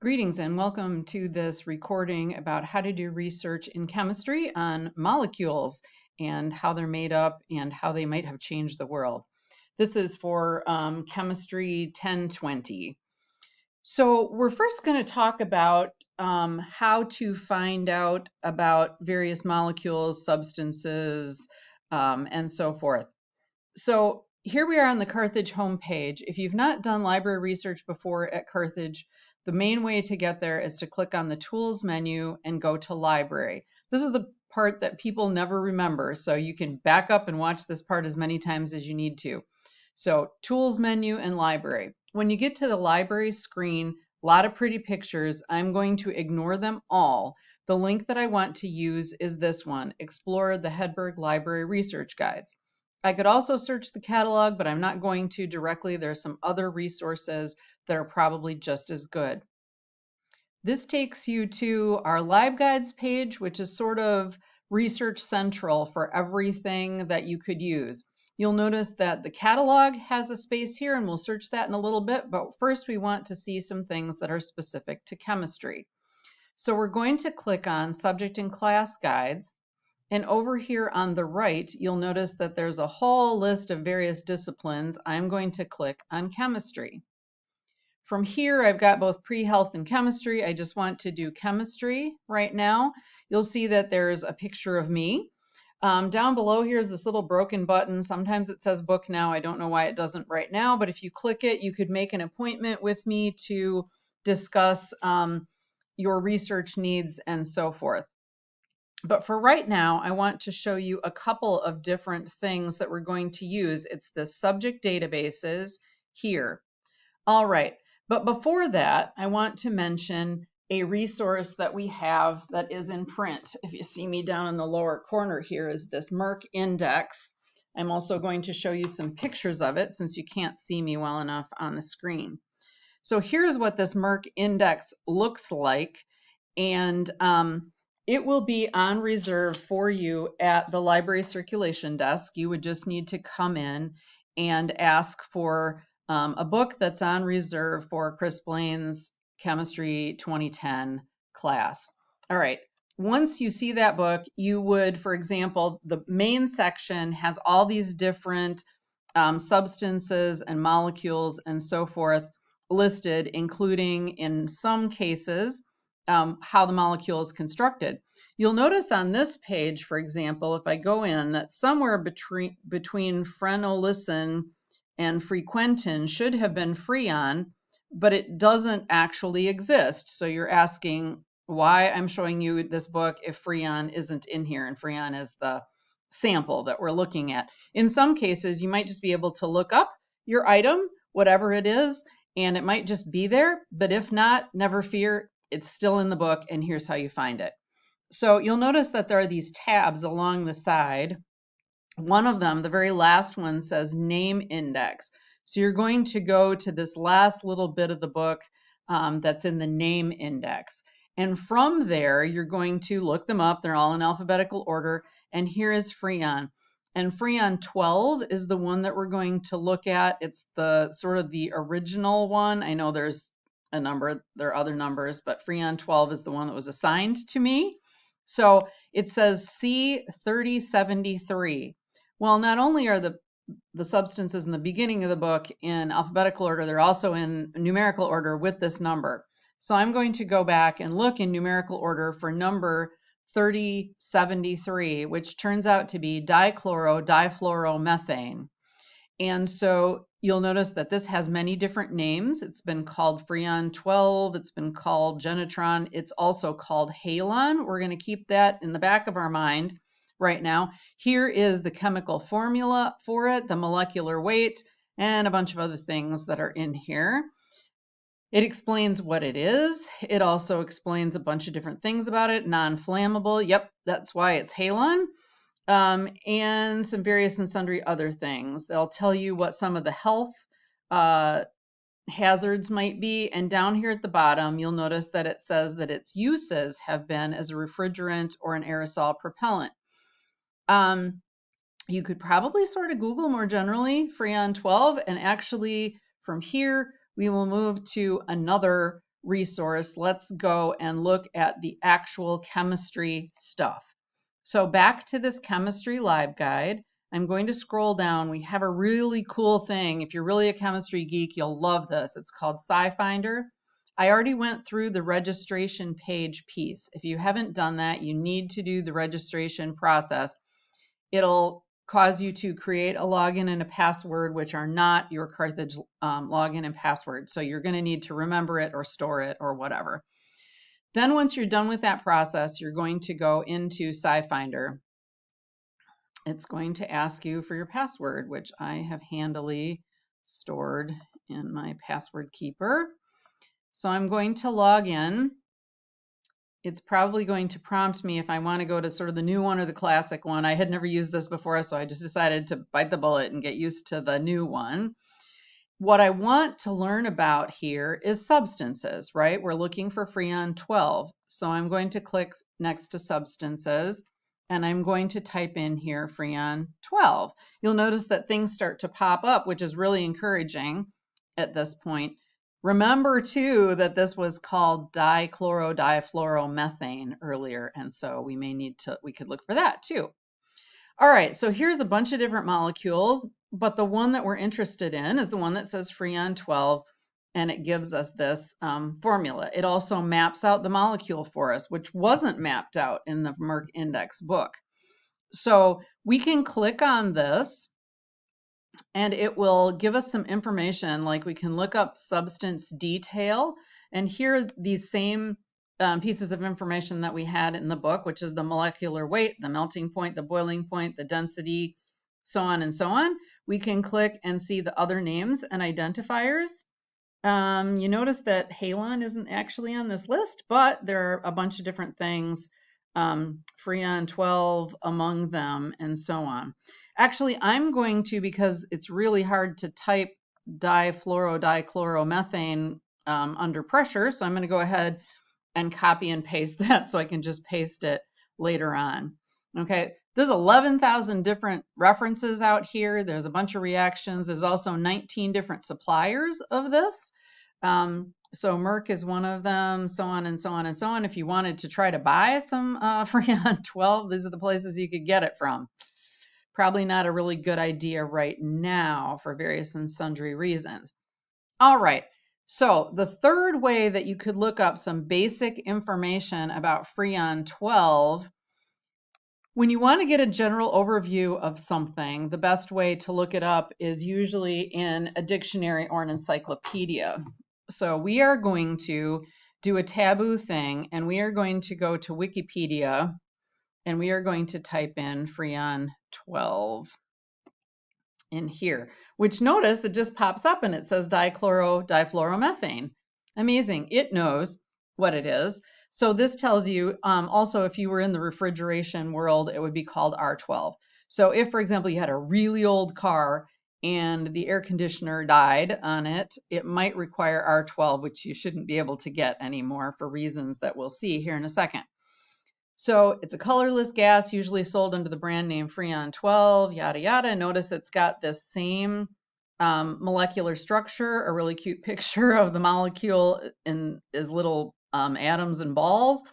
Greetings and welcome to this recording about how to do research in chemistry on molecules and how they're made up and how they might have changed the world. This is for Chemistry 1020. So we're first going to talk about how to find out about various molecules, substances, and so forth. So here we are on the Carthage homepage. If you've not done library research before at Carthage, the main way to get there is to click on the Tools menu and go to Library. This is the part that people never remember, so you can back up and watch this part as many times as you need to. So Tools menu and Library. When you get to the library screen, a lot of pretty pictures. I'm going to ignore them all. The link that I want to use is this one, Explore the Hedberg Library Research Guides. I could also search the catalog, but I'm not going to directly. There's some other resources that are probably just as good. This takes you to our LibGuides page, which is sort of research central for everything that you could use. You'll notice that the catalog has a space here, and we'll search that in a little bit, but first we want to see some things that are specific to chemistry. So we're going to click on Subject and Class Guides. And over here on the right, you'll notice that there's a whole list of various disciplines. I'm going to click on chemistry. From here, I've got both pre-health and chemistry. I just want to do chemistry right now. You'll see that there's a picture of me. Down below here is this little broken button. Sometimes it says book now. I don't know why it doesn't right now, but if you click it, you could make an appointment with me to discuss your research needs and so forth. But for right now, I want to show you a couple of different things that we're going to use. It's the subject databases here. All right, but before that, I want to mention a resource that we have that is in print. If you see me down in the lower corner here is this Merck Index. I'm also going to show you some pictures of it since you can't see me well enough on the screen. So here's what this Merck Index looks like. And it will be on reserve for you at the library circulation desk. You would just need to come in and ask for a book that's on reserve for Chris Blaine's Chemistry 2010 class. All right. Once you see that book, you would, for example, the main section has all these different substances and molecules and so forth listed, including in some cases, how the molecule is constructed. You'll notice on this page, for example, if I go in, that somewhere between phenolysine and frequentin should have been freon, but it doesn't actually exist. So you're asking why I'm showing you this book if freon isn't in here, and freon is the sample that we're looking at. In some cases, you might just be able to look up your item, whatever it is, and it might just be there, but if not, never fear, it's still in the book, and here's how you find it. So you'll notice that there are these tabs along the side. One of them, the very last one, says Name Index. So you're going to go to this last little bit of the book that's in the Name Index. And from there, you're going to look them up. They're all in alphabetical order. And here is Freon. And Freon 12 is the one that we're going to look at. It's the sort of the original one. I know there's a number, there are other numbers, but Freon 12 is the one that was assigned to me. So it says C3073. Well, not only are the substances in the beginning of the book in alphabetical order, they're also in numerical order with this number. So I'm going to go back and look in numerical order for number 3073, which turns out to be dichloro-difluoromethane. And so you'll notice that this has many different names. It's been called Freon 12. It's been called Genetron. It's also called Halon. We're going to keep that in the back of our mind right now. Here is the chemical formula for it, the molecular weight, and a bunch of other things that are in here. It explains what it is. It also explains a bunch of different things about it. Non-flammable. Yep, that's why it's Halon. And some various and sundry other things. They'll tell you what some of the health hazards might be. And down here at the bottom, you'll notice that it says that its uses have been as a refrigerant or an aerosol propellant. You could probably sort of Google more generally Freon 12, and actually from here we will move to another resource, let's go and look at the actual chemistry stuff. So back to this chemistry live guide. I'm going to scroll down. We have a really cool thing. If you're really a chemistry geek, you'll love this. It's called Scifinder. I already went through the registration page piece. If you haven't done that, you need to do the registration process. It'll cause you to create a login and a password, which are not your Carthage login and password. So you're going to need to remember it or store it or whatever. Then once you're done with that process, you're going to go into Scifinder. It's going to ask you for your password, which I have handily stored in my password keeper. So I'm going to log in. It's probably going to prompt me if I want to go to sort of the new one or the classic one. I had never used this before, so I just decided to bite the bullet and get used to the new one. What I want to learn about here is substances, right? We're looking for Freon 12. So I'm going to click next to substances, and I'm going to type in here Freon 12. You'll notice that things start to pop up, which is really encouraging at this point. Remember, too, that this was called dichloro-difluoromethane earlier, and so we could look for that, too. All right, so here's a bunch of different molecules, but the one that we're interested in is the one that says Freon 12, and it gives us this formula. It also maps out the molecule for us, which wasn't mapped out in the Merck Index book. So we can click on this, and it will give us some information, like we can look up substance detail, and here these same pieces of information that we had in the book, which is the molecular weight, the melting point, the boiling point, the density, so on and so on. We can click and see the other names and identifiers. You notice that halon isn't actually on this list, but there are a bunch of different things, Freon 12 among them, and so on. Actually, I'm going to, because it's really hard to type difluoro-dichloromethane under pressure, so I'm going to go ahead and copy and paste that so I can just paste it later on. Okay, there's 11,000 different references out here. There's a bunch of reactions. There's also 19 different suppliers of this. So Merck is one of them, so on and so on and so on. If you wanted to try to buy some Freon 12, these are the places you could get it from. Probably not a really good idea right now for various and sundry reasons. All right, so the third way that you could look up some basic information about Freon 12, when you want to get a general overview of something, the best way to look it up is usually in a dictionary or an encyclopedia. So we are going to do a taboo thing, and we are going to go to Wikipedia, and we are going to type in Freon 12 in here, which notice it just pops up and it says dichloro-difluoromethane. Amazing. It knows what it is. So this tells you also, if you were in the refrigeration world, it would be called R12. So if, for example, you had a really old car and the air conditioner died on it, it might require R12, which you shouldn't be able to get anymore for reasons that we'll see here in a second. So it's a colorless gas, usually sold under the brand name Freon 12, yada, yada. Notice it's got this same molecular structure, a really cute picture of the molecule in as little atoms and balls.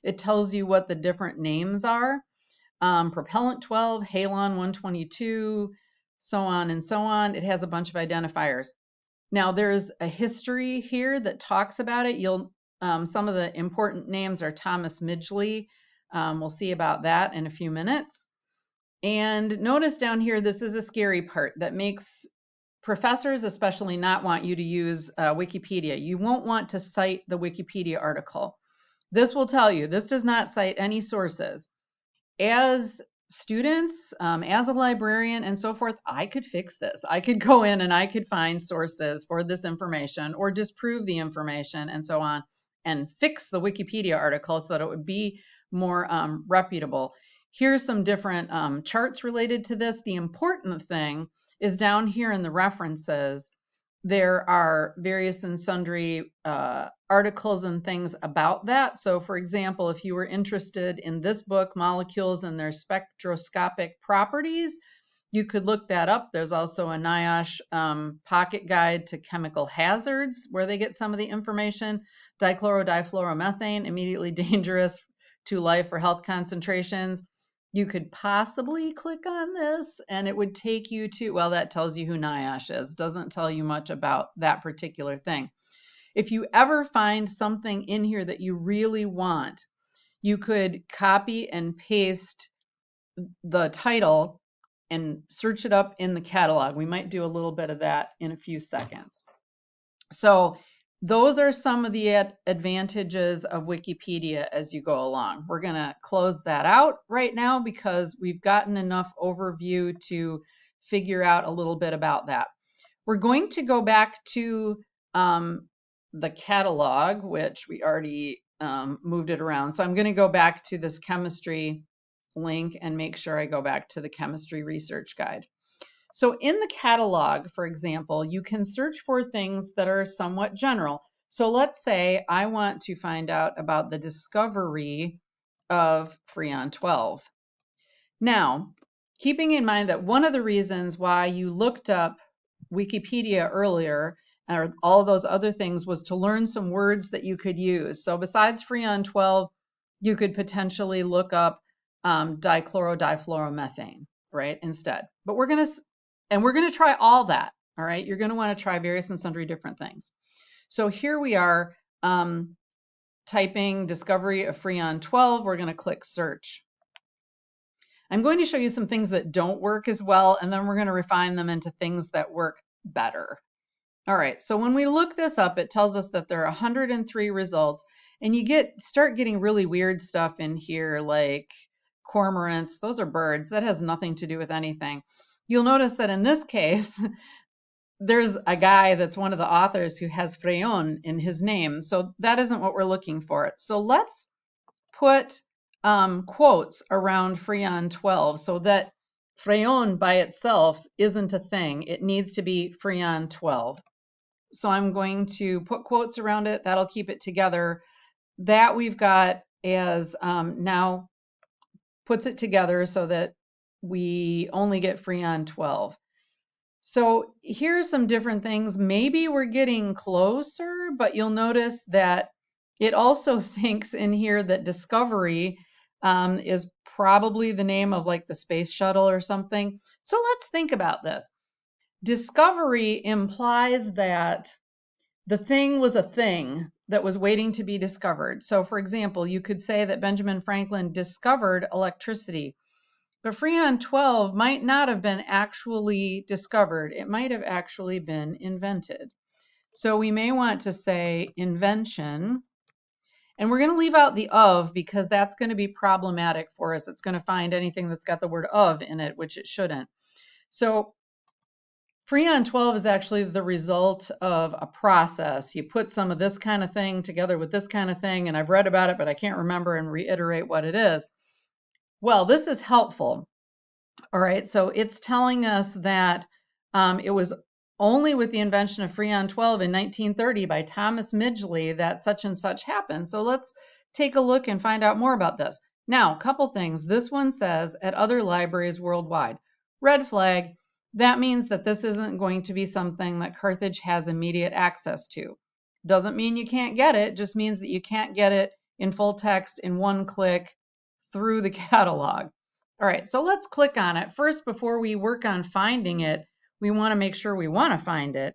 It tells you what the different names are. Propellant 12, halon 122, so on and so on. It has a bunch of identifiers. Now there's a history here that talks about it. Some of the important names are Thomas Midgley. We'll see about that in a few minutes. And notice down here, this is a scary part that makes professors especially not want you to use Wikipedia. You won't want to cite the Wikipedia article. This will tell you, this does not cite any sources. As students, as a librarian and so forth, I could fix this. I could go in and I could find sources for this information or disprove the information and so on and fix the Wikipedia article so that it would be more reputable. Here's some different charts related to this. The important thing is down here in the references, there are various and sundry articles and things about that. So for example, if you were interested in this book, Molecules and Their Spectroscopic Properties, You could look that up. There's also a NIOSH pocket guide to chemical hazards where they get some of the information. Dichloro-difluoromethane, immediately dangerous to life or health concentrations. You could possibly click on this and it would take you to, well, that tells you who NIOSH is. Doesn't tell you much about that particular thing. If you ever find something in here that you really want, you could copy and paste the title and search it up in the catalog. We might do a little bit of that in a few seconds. So those are some of the advantages of Wikipedia as you go along. We're going to close that out right now because we've gotten enough overview to figure out a little bit about that. We're going to go back to the catalog, which we already moved it around. So I'm going to go back to this chemistry link and make sure I go back to the chemistry research guide. So in the catalog, for example, you can search for things that are somewhat general. So let's say I want to find out about the discovery of Freon 12. Now, keeping in mind that one of the reasons why you looked up Wikipedia earlier or all of those other things was to learn some words that you could use. So besides Freon 12, you could potentially look up dichloro-difluoromethane, right, instead. But we're going to try all that, all right? You're going to want to try various and sundry different things. So here we are typing discovery of Freon 12. We're going to click search. I'm going to show you some things that don't work as well, and then we're going to refine them into things that work better. All right, so when we look this up, it tells us that there are 103 results, and you start getting really weird stuff in here like cormorants. Those are birds. That has nothing to do with anything. You'll notice that in this case, there's a guy that's one of the authors who has Freon in his name, so that isn't what we're looking for. So let's put quotes around Freon 12 so that Freon by itself isn't a thing. It needs to be Freon 12. So I'm going to put quotes around it. That'll keep it together. That we've got as now puts it together so that we only get Freon 12. So here's some different things. Maybe we're getting closer, but you'll notice that it also thinks in here that Discovery is probably the name of like the space shuttle or something. So let's think about this. Discovery implies that the thing was a thing that was waiting to be discovered. So for example, you could say that Benjamin Franklin discovered electricity, but Freon 12 might not have been actually discovered. It might have actually been invented. So we may want to say invention, and we're going to leave out the of because that's going to be problematic for us. It's going to find anything that's got the word of in it, which it shouldn't. So Freon 12 is actually the result of a process. You put some of this kind of thing together with this kind of thing, and I've read about it, but I can't remember and reiterate what it is. Well, this is helpful. All right, so it's telling us that it was only with the invention of Freon 12 in 1930 by Thomas Midgley that such and such happened. So let's take a look and find out more about this. Now, a couple things. This one says at other libraries worldwide. Red flag. That means that this isn't going to be something that Carthage has immediate access to. Doesn't mean you can't get it, just means that you can't get it in full text in one click through the catalog. All right, so let's click on it. First, before we work on finding it, we want to make sure we want to find it.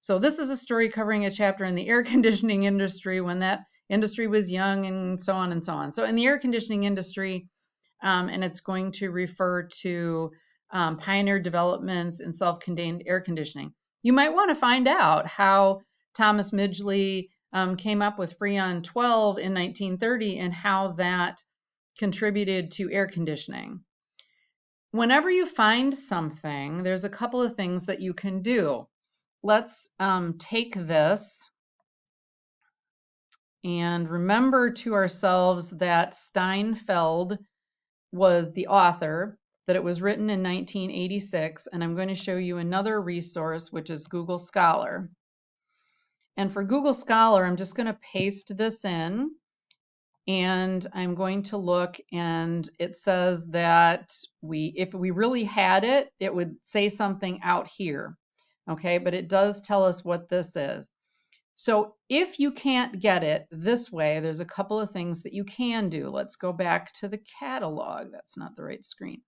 So this is a story covering a chapter in the air conditioning industry when that industry was young and so on and so on. So in the air conditioning industry, and it's going to refer to pioneer developments in self-contained air conditioning. You might want to find out how Thomas Midgley came up with Freon 12 in 1930 and how that contributed to air conditioning. Whenever you find something, there's a couple of things that you can do. Let's take this and remember to ourselves that Steinfeld was the author, that it was written in 1986, and I'm going to show you another resource, which is Google Scholar. And for Google Scholar, I'm just going to paste this in. and I'm going to look, and it says that if we really had it, it would say something out here. Okay, but it does tell us what this is. So if you can't get it this way, there's a couple of things that you can do. Let's go back to the catalog. That's not the right screen.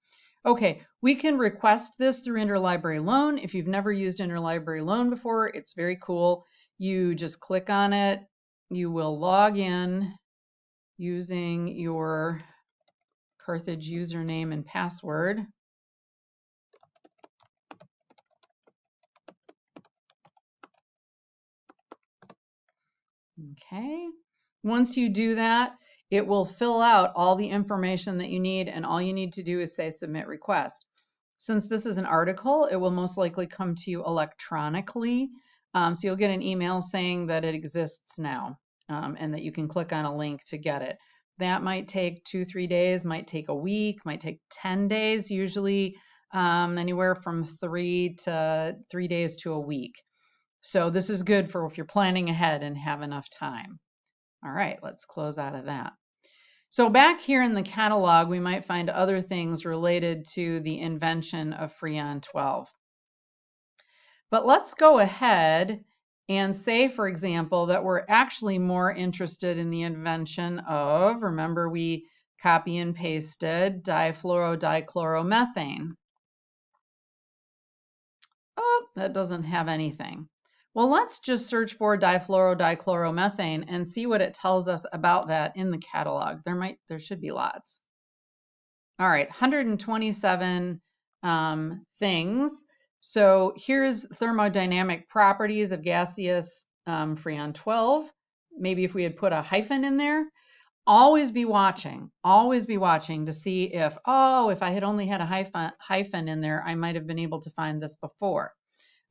Okay, we can request this through Interlibrary Loan. If you've never used Interlibrary Loan before, it's very cool. You just click on it. You will log in using your Carthage username and password. Okay. Once you do that, it will fill out all the information that you need, and all you need to do is say submit request. Since this is an article, it will most likely come to you electronically. So you'll get an email saying that it exists now, and that you can click on a link to get it. That might take 2-3 days, might take a week, might take 10 days, usually anywhere from 3 days to a week. So this is good for if you're planning ahead and have enough time. All right, let's close out of that. So back here in the catalog, we might find other things related to the invention of Freon 12. But let's go ahead and say, for example, that we're actually more interested in the invention of, remember we copy and pasted difluorodichloromethane. Oh, that doesn't have anything. Well, let's just search for difluorodichloromethane and see what it tells us about that in the catalog. There should be lots. All right, 127 things. So here's thermodynamic properties of gaseous Freon 12. Maybe if we had put a hyphen in there. Always be watching to see if I had only had a hyphen in there, I might have been able to find this before.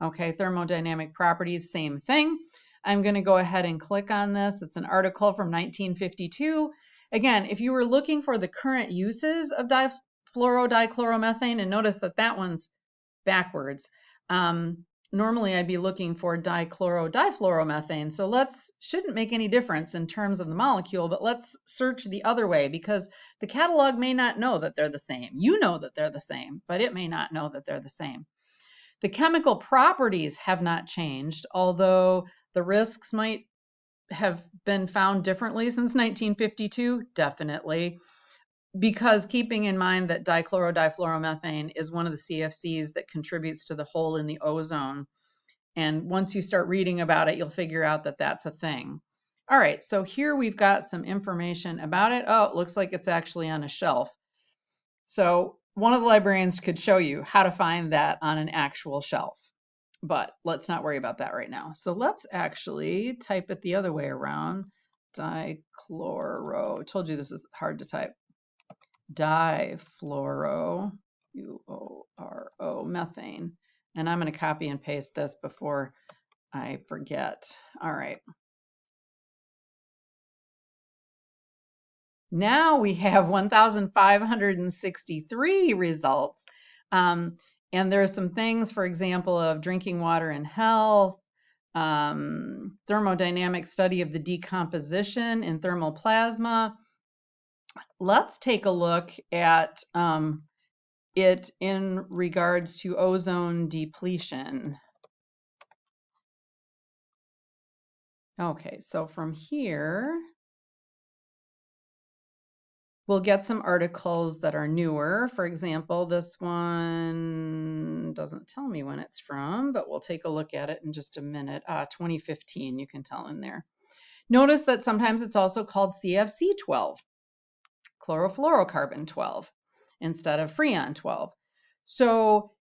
Okay, thermodynamic properties, same thing. I'm going to go ahead and click on this. It's an article from 1952. Again, if you were looking for the current uses of difluorodichloromethane, and notice that that one's backwards. Normally I'd be looking for dichlorodifluoromethane. So shouldn't make any difference in terms of the molecule, but let's search the other way because the catalog may not know that they're the same. You know that they're the same, but it may not know that they're the same. The chemical properties have not changed, although the risks might have been found differently since 1952, definitely. Because keeping in mind that dichlorodifluoromethane is one of the CFCs that contributes to the hole in the ozone. And once you start reading about it, you'll figure out that that's a thing. All right, so here we've got some information about it. Oh, it looks like it's actually on a shelf. So one of the librarians could show you how to find that on an actual shelf. But let's not worry about that right now. So let's actually type it the other way around. Dichloro. I told you this is hard to type. Difluoro, U-O-R-O, methane. And I'm going to copy and paste this before I forget. All right. Now we have 1,563 results. And there are some things, for example, of drinking water and health, thermodynamic study of the decomposition in thermal plasma. Let's take a look at it in regards to ozone depletion. Okay, so from here, we'll get some articles that are newer. For example, this one doesn't tell me when it's from, but we'll take a look at it in just a minute. 2015, you can tell in there. Notice that sometimes it's also called CFC 12, chlorofluorocarbon 12, instead of Freon 12. So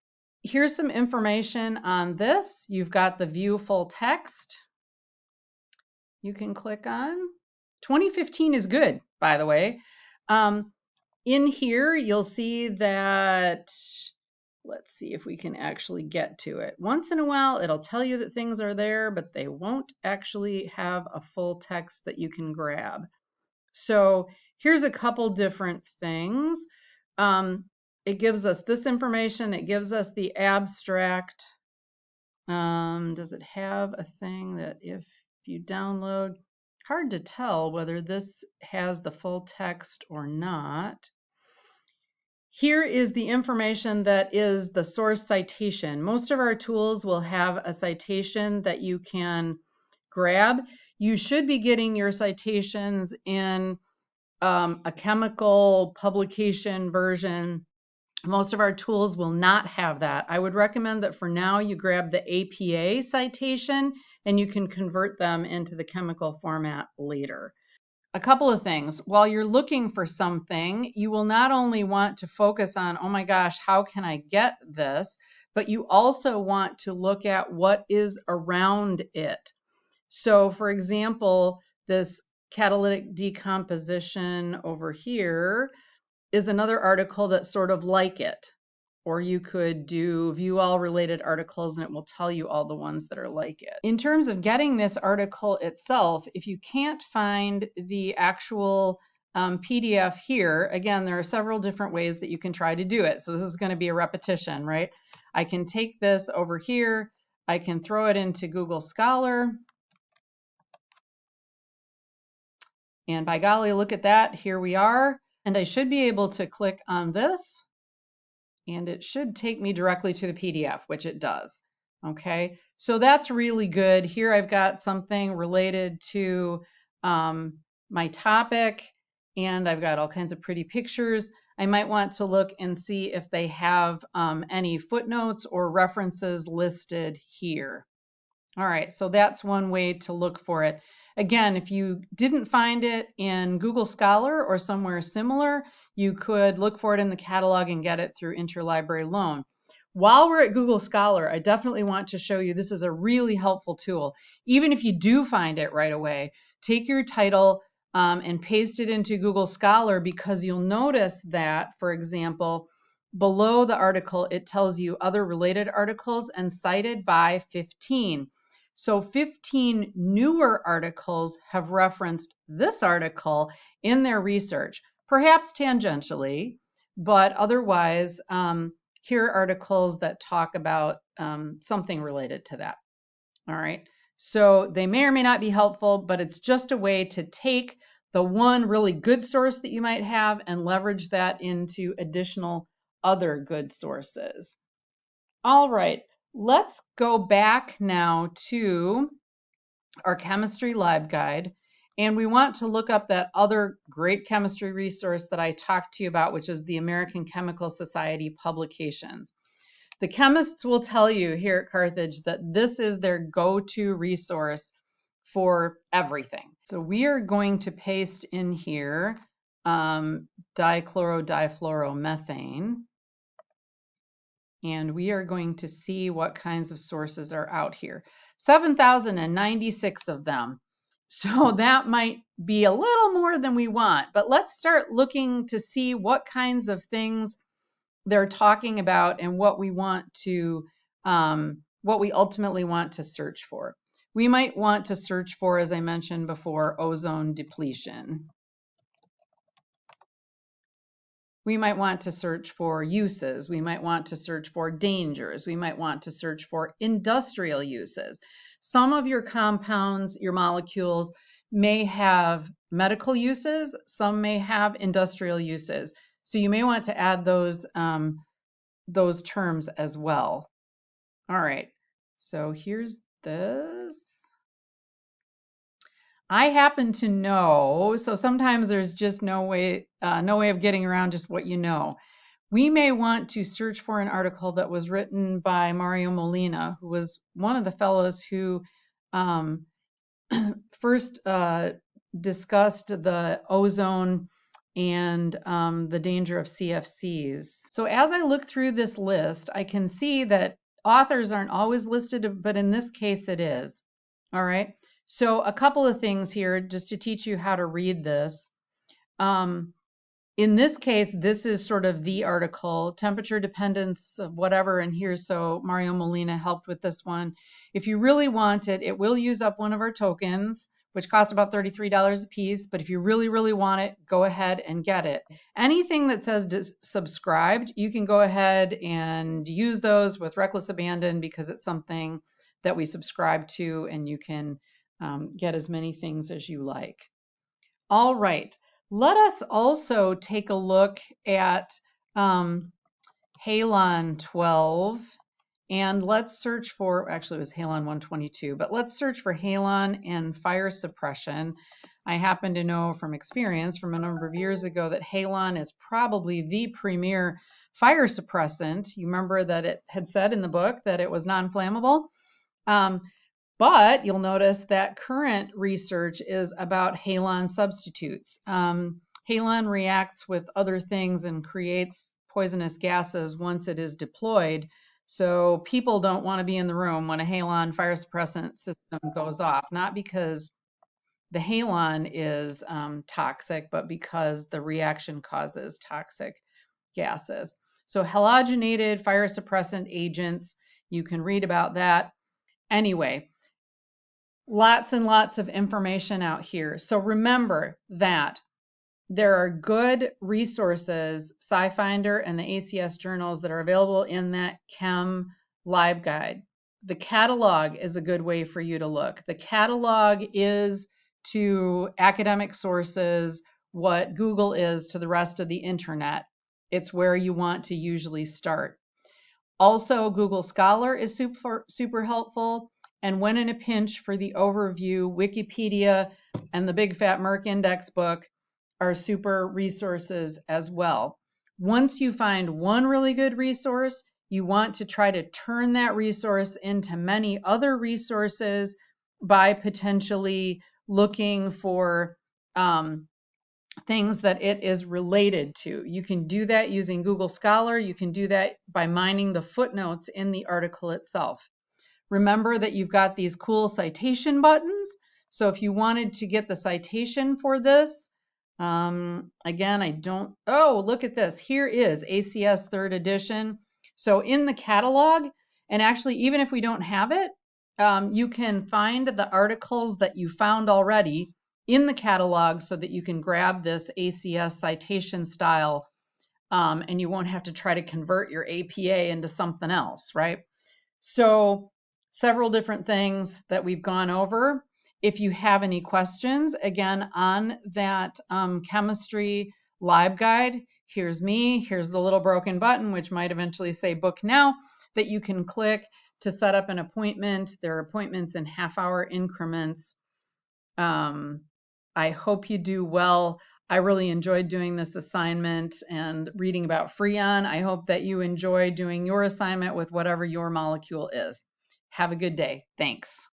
here's some information on this. You've got the view full text. You can click on. 2015 is good, by the way. In here, you'll see that, let's see if we can actually get to it. Once in a while, it'll tell you that things are there, but they won't actually have a full text that you can grab. So here's a couple different things. It gives us this information. It gives us the abstract. Does it have a thing that if you download? Hard to tell whether this has the full text or not. Here is the information that is the source citation. Most of our tools will have a citation that you can grab. You should be getting your citations in a chemical publication version. Most of our tools will not have that. I would recommend that for now you grab the APA citation and you can convert them into the chemical format later. A couple of things. While you're looking for something, you will not only want to focus on, oh my gosh, how can I get this? But you also want to look at what is around it. So for example, this catalytic decomposition over here is another article that's sort of like it. Or you could do view all related articles and it will tell you all the ones that are like it. In terms of getting this article itself, if you can't find the actual PDF here, again, there are several different ways that you can try to do it. So this is going to be a repetition, right? I can take this over here, I can throw it into Google Scholar, and by golly, look at that, here we are. And I should be able to click on this and it should take me directly to the PDF, which it does. Okay, so that's really good. Here I've got something related to my topic, and I've got all kinds of pretty pictures. I might want to look and see if they have any footnotes or references listed here. All right, so that's one way to look for it. Again, if you didn't find it in Google Scholar or somewhere similar, you could look for it in the catalog and get it through Interlibrary Loan. While we're at Google Scholar, I definitely want to show you this is a really helpful tool. Even if you do find it right away, take your title and paste it into Google Scholar, because you'll notice that, for example, below the article, it tells you other related articles and cited by 15. So 15 newer articles have referenced this article in their research, perhaps tangentially, but otherwise, here are articles that talk about something related to that. All right, so they may or may not be helpful, but it's just a way to take the one really good source that you might have and leverage that into additional other good sources. All right. Let's go back now to our chemistry lab guide, and we want to look up that other great chemistry resource that I talked to you about, which is the American Chemical Society publications. The chemists will tell you here at Carthage that this is their go-to resource for everything. So we are going to paste in here dichlorodifluoromethane. And we are going to see what kinds of sources are out here. 7,096 of them. So that might be a little more than we want, but let's start looking to see what kinds of things they're talking about and what we want to, what we ultimately want to search for. We might want to search for, as I mentioned before, ozone depletion. We might want to search for uses. We might want to search for dangers. We might want to search for industrial uses. Some of your compounds, your molecules, may have medical uses. Some may have industrial uses. So you may want to add those terms as well. All right, so here's this. I happen to know, so sometimes there's just no way of getting around just what you know. We may want to search for an article that was written by Mario Molina, who was one of the fellows who first discussed the ozone and the danger of CFCs. So as I look through this list, I can see that authors aren't always listed, but in this case it is. All right. So a couple of things here just to teach you how to read this. In this case, this is sort of the article, temperature dependence of whatever in here. So Mario Molina helped with this one. If you really want it, it will use up one of our tokens, which cost about $33 a piece. But if you really, really want it, go ahead and get it. Anything that says subscribed, you can go ahead and use those with reckless abandon because it's something that we subscribe to, and you can get as many things as you like. All right. Let us also take a look at Halon 12, and let's search for, actually it was Halon 122, but let's search for Halon and fire suppression. I happen to know from experience from a number of years ago that Halon is probably the premier fire suppressant. You remember that it had said in the book that it was non-flammable? But you'll notice that current research is about halon substitutes. Halon reacts with other things and creates poisonous gases once it is deployed. So people don't want to be in the room when a halon fire suppressant system goes off, not because the halon is toxic, but because the reaction causes toxic gases. So halogenated fire suppressant agents, you can read about that. Anyway, lots and lots of information out here. So remember that there are good resources, Scifinder and the ACS journals, that are available in that Chem Lib Guide. The catalog is a good way for you to look. The catalog is to academic sources what Google is to the rest of the internet. It's where you want to usually start. Also, Google Scholar is super helpful. And when in a pinch for the overview, Wikipedia and the Big Fat Merck Index book are super resources as well. Once you find one really good resource, you want to try to turn that resource into many other resources by potentially looking for things that it is related to. You can do that using Google Scholar. You can do that by mining the footnotes in the article itself. Remember that you've got these cool citation buttons. So if you wanted to get the citation for this, again, look at this. Here is ACS 3rd edition. So in the catalog, and actually even if we don't have it, you can find the articles that you found already in the catalog so that you can grab this ACS citation style, and you won't have to try to convert your APA into something else, right? So several different things that we've gone over. If you have any questions, again, on that chemistry lib guide, here's me, here's the little broken button, which might eventually say book now, that you can click to set up an appointment. There are appointments in half-hour increments. I hope you do well. I really enjoyed doing this assignment and reading about Freon. I hope that you enjoy doing your assignment with whatever your molecule is. Have a good day. Thanks.